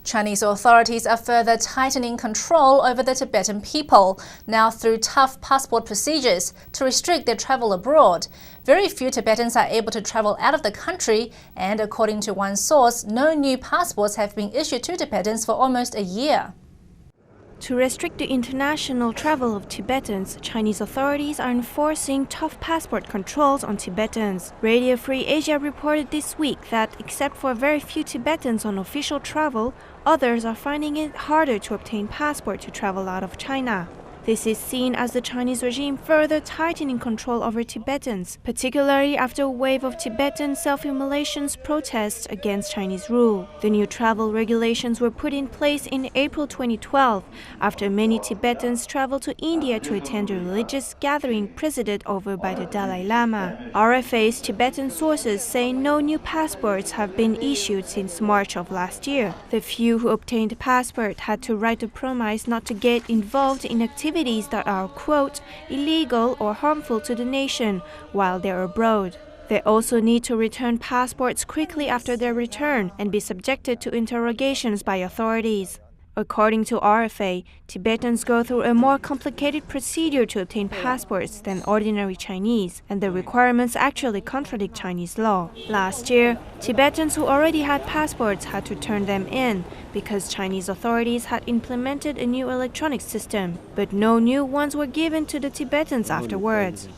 Chinese authorities are further tightening control over the Tibetan people, now through tough passport procedures to restrict their travel abroad. Very few Tibetans are able to travel out of the country, and according to one source, no new passports have been issued to Tibetans for almost a year. To restrict the international travel of Tibetans, Chinese authorities are enforcing tough passport controls on Tibetans. Radio Free Asia reported this week that, except for very few Tibetans on official travel, others are finding it harder to obtain passport to travel out of China. This is seen as the Chinese regime further tightening control over Tibetans, particularly after a wave of Tibetan self-immolations protests against Chinese rule. The new travel regulations were put in place in April 2012 after many Tibetans traveled to India to attend a religious gathering presided over by the Dalai Lama. RFA's Tibetan sources say no new passports have been issued since March of last year. The few who obtained a passport had to write a promise not to get involved in activities that are, quote, illegal or harmful to the nation while they're abroad. They also need to return passports quickly after their return and be subjected to interrogations by authorities. According to RFA, Tibetans go through a more complicated procedure to obtain passports than ordinary Chinese, and the requirements actually contradict Chinese law. Last year, Tibetans who already had passports had to turn them in because Chinese authorities had implemented a new electronic system, but no new ones were given to the Tibetans afterwards.